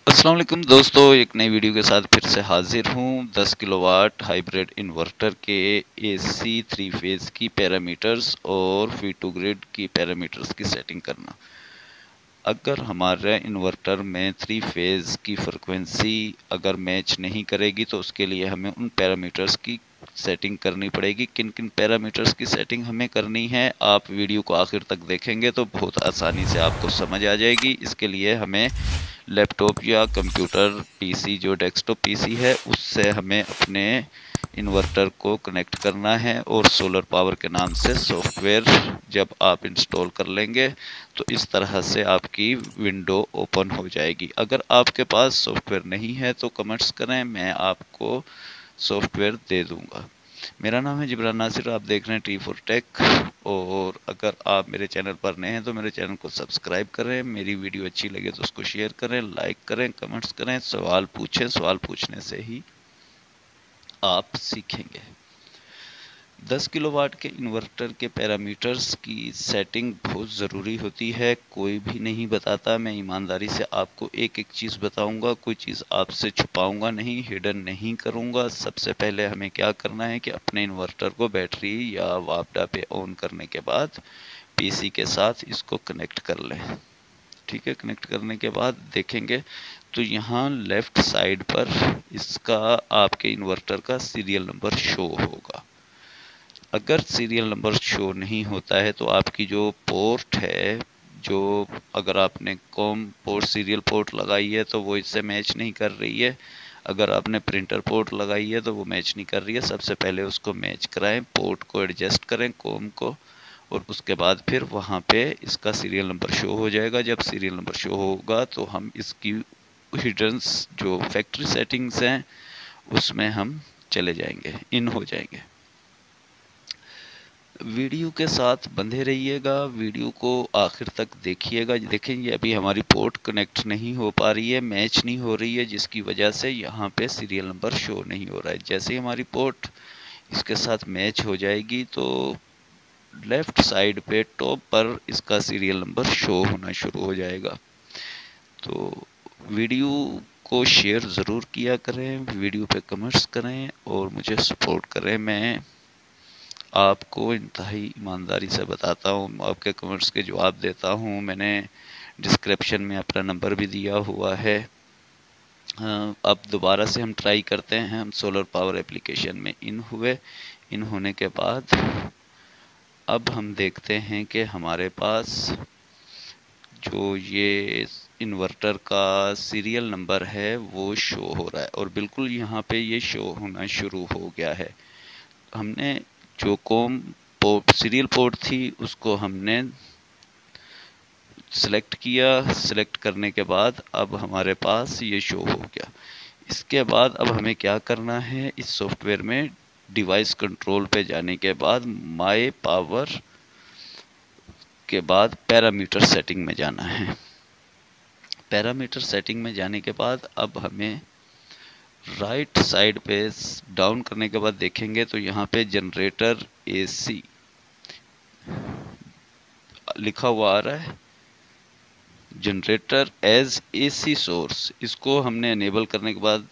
अस्सलाम वालेकुम दोस्तों, एक नई वीडियो के साथ फिर से हाजिर हूँ। 10 किलोवाट हाइब्रिड इन्वर्टर के एसी 3 फेज़ की पैरामीटर्स और फीड टू ग्रिड की पैरामीटर्स की सेटिंग करना। अगर हमारे इन्वर्टर में 3 फेज़ की फ्रिक्वेंसी अगर मैच नहीं करेगी तो उसके लिए हमें उन पैरामीटर्स की सेटिंग करनी पड़ेगी। किन किन पैरामीटर्स की सेटिंग हमें करनी है, आप वीडियो को आखिर तक देखेंगे तो बहुत आसानी से आपको समझ आ जाएगी। इसके लिए हमें लैपटॉप या कंप्यूटर पीसी, जो डेस्कटॉप पीसी है, उससे हमें अपने इन्वर्टर को कनेक्ट करना है और सोलर पावर के नाम से सॉफ्टवेयर जब आप इंस्टॉल कर लेंगे तो इस तरह से आपकी विंडो ओपन हो जाएगी। अगर आपके पास सॉफ्टवेयर नहीं है तो कमेंट्स करें, मैं आपको सॉफ्टवेयर दे दूंगा। मेरा नाम है जिब्रान नासिर, आप देख रहे हैं T4Tech। और अगर आप मेरे चैनल पर नए हैं तो मेरे चैनल को सब्सक्राइब करें, मेरी वीडियो अच्छी लगे तो उसको शेयर करें, लाइक करें, कमेंट्स करें, सवाल पूछें। सवाल पूछने से ही आप सीखेंगे। 10 किलोवाट के इन्वर्टर के पैरामीटर्स की सेटिंग बहुत ज़रूरी होती है। कोई भी नहीं बताता, मैं ईमानदारी से आपको एक एक चीज़ बताऊंगा, कोई चीज़ आपसे छुपाऊंगा नहीं, हिडन नहीं करूंगा। सबसे पहले हमें क्या करना है कि अपने इन्वर्टर को बैटरी या वापडा पे ऑन करने के बाद पीसी के साथ इसको कनेक्ट कर लें। ठीक है, कनेक्ट करने के बाद देखेंगे तो यहाँ लेफ़्ट साइड पर इसका आपके इन्वर्टर का सीरियल नंबर शो होगा। अगर सीरियल नंबर शो नहीं होता है तो आपकी जो पोर्ट है, जो अगर आपने कॉम पोर्ट सीरियल पोर्ट लगाई है तो वो इससे मैच नहीं कर रही है। अगर आपने प्रिंटर पोर्ट लगाई है तो वो मैच नहीं कर रही है। सबसे पहले उसको मैच कराएं, पोर्ट को एडजस्ट करें कॉम को, और उसके बाद फिर वहाँ पे इसका सीरियल नंबर शो हो जाएगा। जब सीरियल नंबर शो होगा तो हम इसकी हिडन्स जो फैक्ट्री सेटिंग्स हैं उसमें हम चले जाएंगे, इन हो जाएंगे। वीडियो के साथ बंधे रहिएगा, वीडियो को आखिर तक देखिएगा। देखेंगे अभी हमारी पोर्ट कनेक्ट नहीं हो पा रही है, मैच नहीं हो रही है, जिसकी वजह से यहाँ पे सीरियल नंबर शो नहीं हो रहा है। जैसे ही हमारी पोर्ट इसके साथ मैच हो जाएगी तो लेफ़्ट साइड पे टॉप पर इसका सीरियल नंबर शो होना शुरू हो जाएगा। तो वीडियो को शेयर ज़रूर किया करें, वीडियो पे कमेंट्स करें और मुझे सपोर्ट करें। मैं आपको इंतहाई ईमानदारी से बताता हूँ, आपके कमेंट्स के जवाब देता हूँ। मैंने डिस्क्रिप्शन में अपना नंबर भी दिया हुआ है। अब दोबारा से हम ट्राई करते हैं। हम सोलर पावर एप्लीकेशन में इन हुए, इन होने के बाद अब हम देखते हैं कि हमारे पास जो ये इन्वर्टर का सीरियल नंबर है वो शो हो रहा है और बिल्कुल यहाँ पे ये शो होना शुरू हो गया है। हमने जो कॉम पोर्ट सीरियल पोर्ट थी उसको हमने सेलेक्ट किया। सेलेक्ट करने के बाद अब हमारे पास ये शो हो गया। इसके बाद अब हमें क्या करना है, इस सॉफ्टवेयर में डिवाइस कंट्रोल पे जाने के बाद माय पावर के बाद पैरामीटर सेटिंग में जाना है। पैरामीटर सेटिंग में जाने के बाद अब हमें राइट साइड पे डाउन करने के बाद देखेंगे तो यहाँ पे जनरेटर एसी लिखा हुआ आ रहा है। जनरेटर एज एसी सोर्स, इसको हमने एनेबल करने के बाद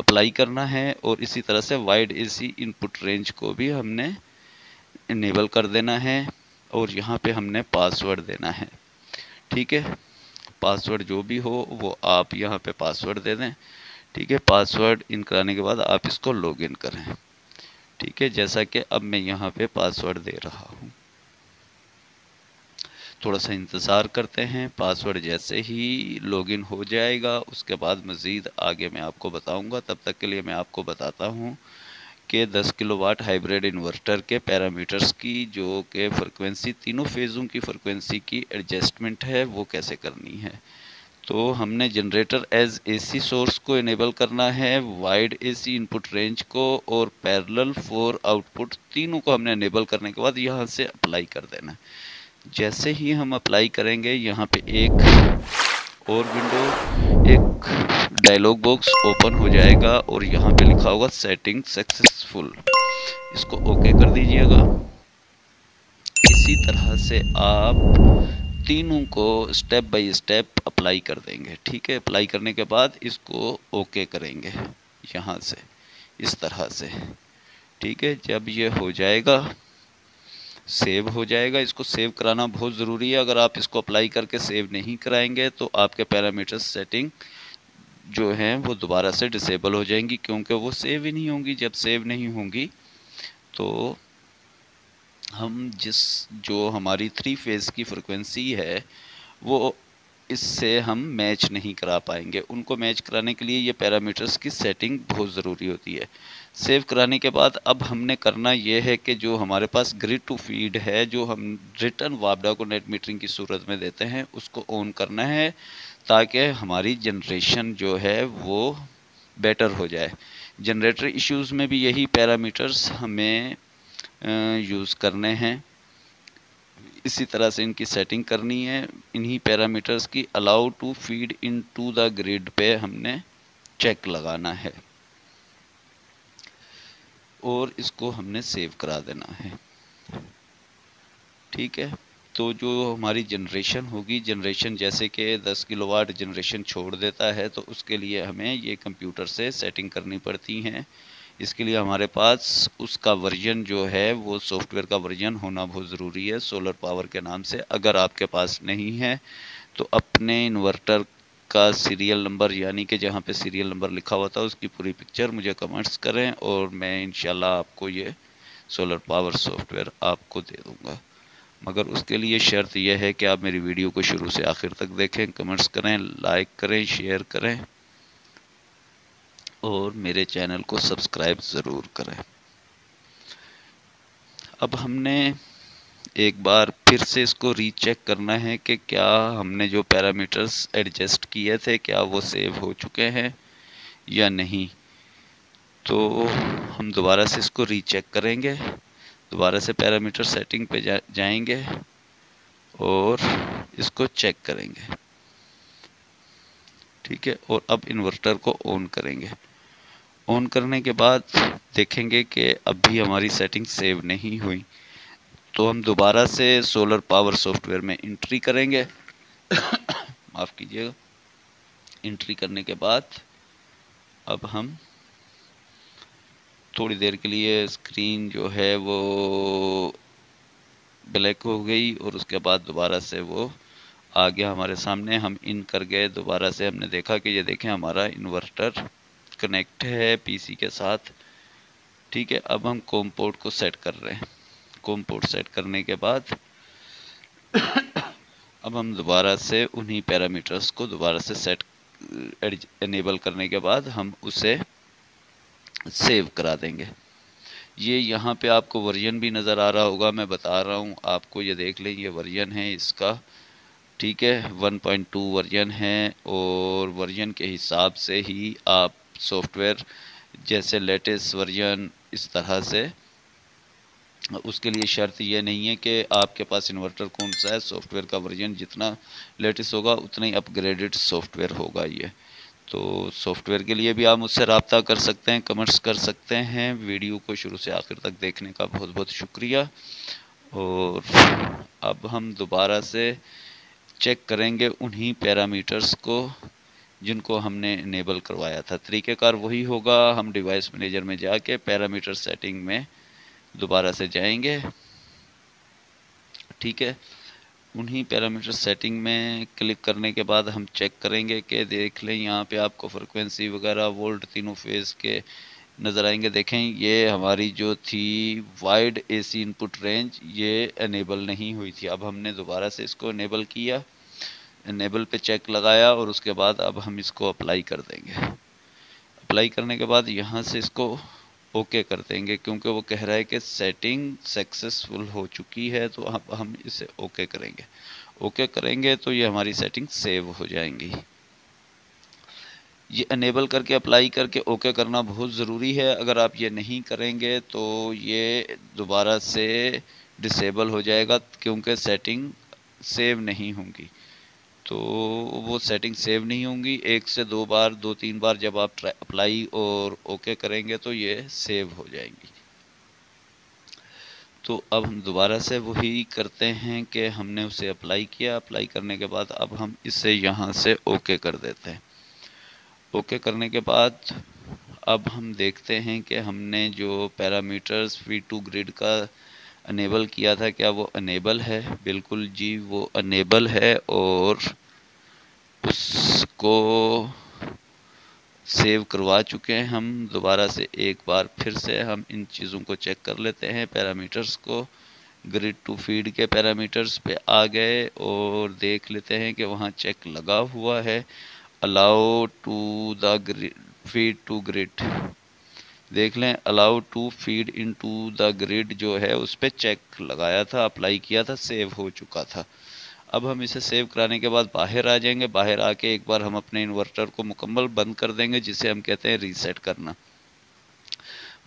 अप्लाई करना है और इसी तरह से वाइड एसी इनपुट रेंज को भी हमने इनेबल कर देना है और यहाँ पे हमने पासवर्ड देना है। ठीक है, पासवर्ड जो भी हो वो आप यहाँ पे पासवर्ड दे दें। ठीक है, पासवर्ड इन कराने के बाद आप इसको लॉगिन करें। ठीक है, जैसा कि अब मैं यहाँ पे पासवर्ड दे रहा हूँ। थोड़ा सा इंतज़ार करते हैं। पासवर्ड जैसे ही लॉगिन हो जाएगा उसके बाद मज़ीद आगे मैं आपको बताऊंगा। तब तक के लिए मैं आपको बताता हूँ कि 10 किलोवाट हाइब्रिड इन्वर्टर के पैरामीटर्स की जो कि फ्रिक्वेंसी, तीनों फेज़ों की फ्रिक्वेंसी की एडजस्टमेंट है वो कैसे करनी है। तो हमने जनरेटर एज एसी सोर्स को इनेबल करना है, वाइड एसी इनपुट रेंज को और पैरेलल फॉर आउटपुट, तीनों को हमने इनेबल करने के बाद यहाँ से अप्लाई कर देना है। जैसे ही हम अप्लाई करेंगे यहाँ पे एक और विंडो, एक डायलॉग बॉक्स ओपन हो जाएगा और यहाँ पे लिखा होगा सेटिंग सक्सेसफुल। इसको ओके कर दीजिएगा। इसी तरह से आप तीनों को स्टेप बाय स्टेप अप्लाई कर देंगे। ठीक है, अप्लाई करने के बाद इसको ओके करेंगे यहाँ से इस तरह से। ठीक है, जब ये हो जाएगा, सेव हो जाएगा। इसको सेव कराना बहुत ज़रूरी है। अगर आप इसको अप्लाई करके सेव नहीं कराएंगे तो आपके पैरामीटर्स सेटिंग जो हैं वो दोबारा से डिसेबल हो जाएंगी, क्योंकि वो सेव ही नहीं होंगी। जब सेव नहीं होंगी तो हम जो हमारी 3 फेज़ की फ्रिक्वेंसी है वो इससे हम मैच नहीं करा पाएंगे। उनको मैच कराने के लिए ये पैरामीटर्स की सेटिंग बहुत ज़रूरी होती है। सेव कराने के बाद अब हमने करना ये है कि जो हमारे पास ग्रिड टू फीड है, जो हम रिटर्न वापडा को नेट मीटरिंग की सूरत में देते हैं, उसको ऑन करना है ताकि हमारी जनरेशन जो है वो बेटर हो जाए। जनरेटर इश्यूज़ में भी यही पैरामीटर्स हमें यूज़ करने हैं। इसी तरह से इनकी सेटिंग करनी है। इन्हीं पैरामीटर्स की allow to feed into the grid पे हमने चेक लगाना है और इसको हमने सेव करा देना है। ठीक है, तो जो हमारी जनरेशन होगी, जनरेशन जैसे कि 10 किलोवाट जनरेशन छोड़ देता है, तो उसके लिए हमें ये कंप्यूटर से सेटिंग करनी पड़ती हैं। इसके लिए हमारे पास उसका वर्जन जो है वो सॉफ्टवेयर का वर्जन होना बहुत ज़रूरी है, सोलर पावर के नाम से। अगर आपके पास नहीं है तो अपने इन्वर्टर का सीरियल नंबर, यानी कि जहाँ पे सीरियल नंबर लिखा हुआ था, उसकी पूरी पिक्चर मुझे कमेंट्स करें और मैं इंशाल्लाह आपको ये सोलर पावर सॉफ्टवेयर आपको दे दूँगा। मगर उसके लिए शर्त यह है कि आप मेरी वीडियो को शुरू से आखिर तक देखें, कमेंट्स करें, लाइक करें, शेयर करें और मेरे चैनल को सब्सक्राइब ज़रूर करें। अब हमने एक बार फिर से इसको रीचेक करना है कि क्या हमने जो पैरामीटर्स एडजस्ट किए थे क्या वो सेव हो चुके हैं या नहीं। तो हम दोबारा से इसको रीचेक करेंगे, दोबारा से पैरामीटर सेटिंग पे जाएंगे और इसको चेक करेंगे। ठीक है, और अब इन्वर्टर को ऑन करेंगे। ऑन करने के बाद देखेंगे कि अभी हमारी सेटिंग सेव नहीं हुई, तो हम दोबारा से सोलर पावर सॉफ्टवेयर में एंट्री करेंगे। माफ़ कीजिएगा। एंट्री करने के बाद अब हम थोड़ी देर के लिए, स्क्रीन जो है वो ब्लैक हो गई और उसके बाद दोबारा से वो आ गया हमारे सामने। हम इन कर गए, दोबारा से हमने देखा कि ये देखें हमारा इन्वर्टर कनेक्ट है पीसी के साथ। ठीक है, अब हम कॉम पोर्ट को सेट कर रहे हैं। कॉम पोर्ट सेट करने के बाद अब हम दोबारा से उन्हीं पैरामीटर्स को दोबारा से सेट एनेबल करने के बाद हम उसे सेव करा देंगे। ये यहाँ पे आपको वर्जन भी नज़र आ रहा होगा, मैं बता रहा हूँ आपको, ये देख लें, ये वर्जन है इसका। ठीक है, 1.2 वर्जन है और वर्जन के हिसाब से ही आप सॉफ्टवेयर जैसे लेटेस्ट वर्जन इस तरह से, उसके लिए शर्त ये नहीं है कि आपके पास इन्वर्टर कौन सा है, सॉफ्टवेयर का वर्जन जितना लेटेस्ट होगा उतना ही अपग्रेडेड सॉफ्टवेयर होगा ये। तो सॉफ्टवेयर के लिए भी आप मुझसे रब्ता कर सकते हैं, कमेंट्स कर सकते हैं। वीडियो को शुरू से आखिर तक देखने का बहुत बहुत शुक्रिया। और अब हम दोबारा से चेक करेंगे उन्हीं पैरामीटर्स को जिनको हमने इनेबल करवाया था। तरीक़ेकार वही होगा, हम डिवाइस मैनेजर में जाके पैरामीटर सेटिंग में दोबारा से जाएंगे। ठीक है, उन्हीं पैरामीटर सेटिंग में क्लिक करने के बाद हम चेक करेंगे कि देख लें यहाँ पे आपको फ्रिक्वेंसी वगैरह वोल्ट तीनों फेज़ के नज़र आएंगे। देखें ये हमारी जो थी वाइड एसी इनपुट रेंज, ये इनेबल नहीं हुई थी। अब हमने दोबारा से इसको इनेबल किया, इनेबल पे चेक लगाया और उसके बाद अब हम इसको अप्लाई कर देंगे। अप्लाई करने के बाद यहाँ से इसको ओके कर देंगे, क्योंकि वो कह रहा है कि सेटिंग सक्सेसफुल हो चुकी है, तो अब हम इसे ओके करेंगे। ओके करेंगे तो ये हमारी सेटिंग सेव हो जाएंगी। ये अनेबल करके अप्लाई करके ओके करना बहुत ज़रूरी है। अगर आप ये नहीं करेंगे तो ये दोबारा से डिसेबल हो जाएगा, क्योंकि सेटिंग सेव नहीं होंगी। तो वो सेटिंग सेव नहीं होंगी। 1 से 2 बार, 2-3 बार जब आप अप्लाई और ओके करेंगे तो ये सेव हो जाएंगी। तो तो अब हम दोबारा से वही करते हैं कि हमने उसे अप्लाई किया। अप्लाई करने के बाद अब हम इसे यहाँ से ओके कर देते हैं। ओके करने के बाद अब हम देखते हैं कि हमने जो पैरामीटर्स V2 ग्रिड का अनेबल किया था, क्या वो अनेबल है? बिल्कुल जी, वो अनेबल है और उसको सेव करवा चुके हैं हम। दोबारा से एक बार फिर से हम इन चीज़ों को चेक कर लेते हैं। पैरामीटर्स को ग्रिड टू फीड के पैरामीटर्स पे आ गए और देख लेते हैं कि वहाँ चेक लगा हुआ है, allow to the feed to grid. देख लें, allow to feed into the grid जो है उस पर चेक लगाया था, अप्लाई किया था, सेव हो चुका था। अब हम इसे सेव कराने के बाद बाहर आ जाएंगे। बाहर आके एक बार हम अपने इन्वर्टर को मुकम्मल बंद कर देंगे, जिसे हम कहते हैं रीसेट करना।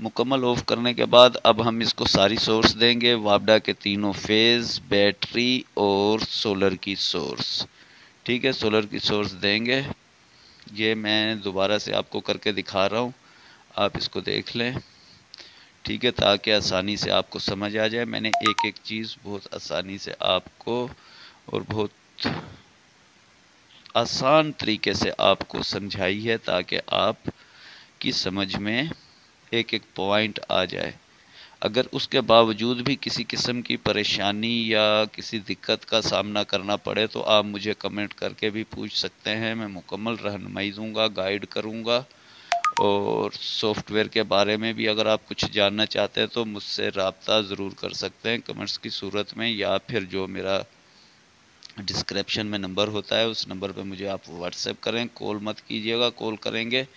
मुकम्मल ऑफ करने के बाद अब हम इसको सारी सोर्स देंगे, वापडा के तीनों फेज़, बैटरी और सोलर की सोर्स। ठीक है, सोलर की सोर्स देंगे। ये मैं दोबारा से आपको करके दिखा रहा हूँ, आप इसको देख लें। ठीक है, ताकि आसानी से आपको समझ आ जाए। मैंने एक एक चीज़ बहुत आसानी से आपको और बहुत आसान तरीके से आपको समझाई है, ताकि आप की समझ में एक एक पॉइंट आ जाए। अगर उसके बावजूद भी किसी किस्म की परेशानी या किसी दिक्कत का सामना करना पड़े तो आप मुझे कमेंट करके भी पूछ सकते हैं। मैं मुकम्मल रहनुमाई दूंगा, गाइड करूंगा। और सॉफ्टवेयर के बारे में भी अगर आप कुछ जानना चाहते हैं तो मुझसे रब्ता ज़रूर कर सकते हैं कमेंट्स की सूरत में, या फिर जो मेरा डिस्क्रिप्शन में नंबर होता है उस नंबर पे मुझे आप व्हाट्सएप करें। कॉल मत कीजिएगा, कॉल करेंगे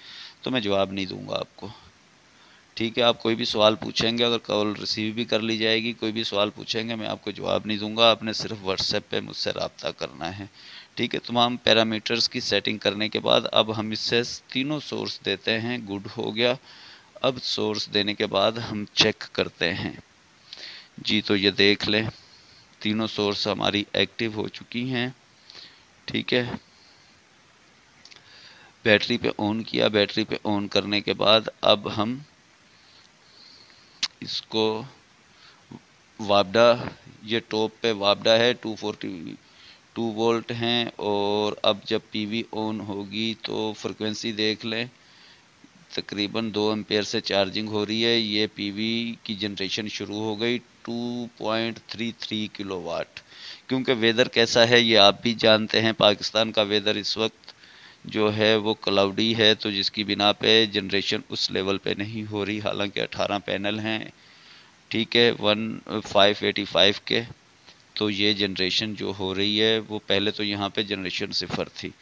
तो मैं जवाब नहीं दूंगा आपको। ठीक है, आप कोई भी सवाल पूछेंगे, अगर कॉल रिसीव भी कर ली जाएगी, कोई भी सवाल पूछेंगे मैं आपको जवाब नहीं दूंगा। आपने सिर्फ व्हाट्सएप पे मुझसे रब्ता करना है। ठीक है, तमाम पैरामीटर्स की सेटिंग करने के बाद अब हम इससे तीनों सोर्स देते हैं। गुड हो गया। अब सोर्स देने के बाद हम चेक करते हैं जी। तो ये देख लें, तीनों सोर्स हमारी एक्टिव हो चुकी हैं। ठीक है, बैटरी पे ऑन किया। बैटरी पे ऑन करने के बाद अब हम इसको वापडा, ये टॉप पे वापडा है, 242 वोल्ट हैं। और अब जब पीवी ऑन होगी तो फ्रिक्वेंसी देख लें, तकरीबन 2 एम्पेयर से चार्जिंग हो रही है। ये पीवी की जनरेशन शुरू हो गई, 2.33 किलोवाट। क्योंकि वेदर कैसा है ये आप भी जानते हैं, पाकिस्तान का वेदर इस वक्त जो है वो क्लाउडी है, तो जिसकी बिना पे जनरेशन उस लेवल पे नहीं हो रही। हालांकि 18 पैनल हैं, ठीक है, 1585 के। तो ये जनरेशन जो हो रही है वो पहले तो यहाँ पे जनरेशन 0 थी।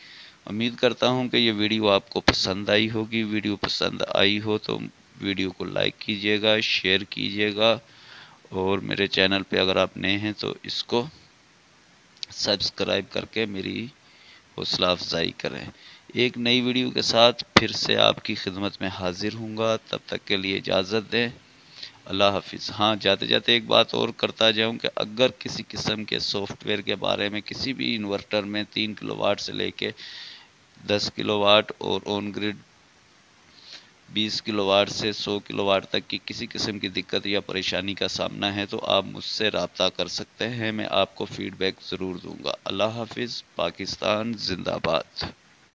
उम्मीद करता हूँ कि ये वीडियो आपको पसंद आई होगी। वीडियो पसंद आई हो तो वीडियो को लाइक कीजिएगा, शेयर कीजिएगा, और मेरे चैनल पे अगर आप नए हैं तो इसको सब्सक्राइब करके मेरी हौसला अफजाई करें। एक नई वीडियो के साथ फिर से आपकी खिदमत में हाजिर हूँगा। तब तक के लिए इजाज़त दें। अल्लाह हाफिज़। हाँ, जाते जाते एक बात और करता जाऊँ कि अगर किसी किस्म के सॉफ्टवेयर के बारे में किसी भी इन्वर्टर में 3 किलोवाट से लेके 10 किलोवाट और ऑन ग्रिड 20 किलोवाट से 100 किलोवाट तक की किसी किस्म की दिक्कत या परेशानी का सामना है तो आप मुझसे रब्ता कर सकते हैं। मैं आपको फ़ीडबैक ज़रूर दूंगा। अल्लाह हाफिज़। पाकिस्तान जिंदाबाद।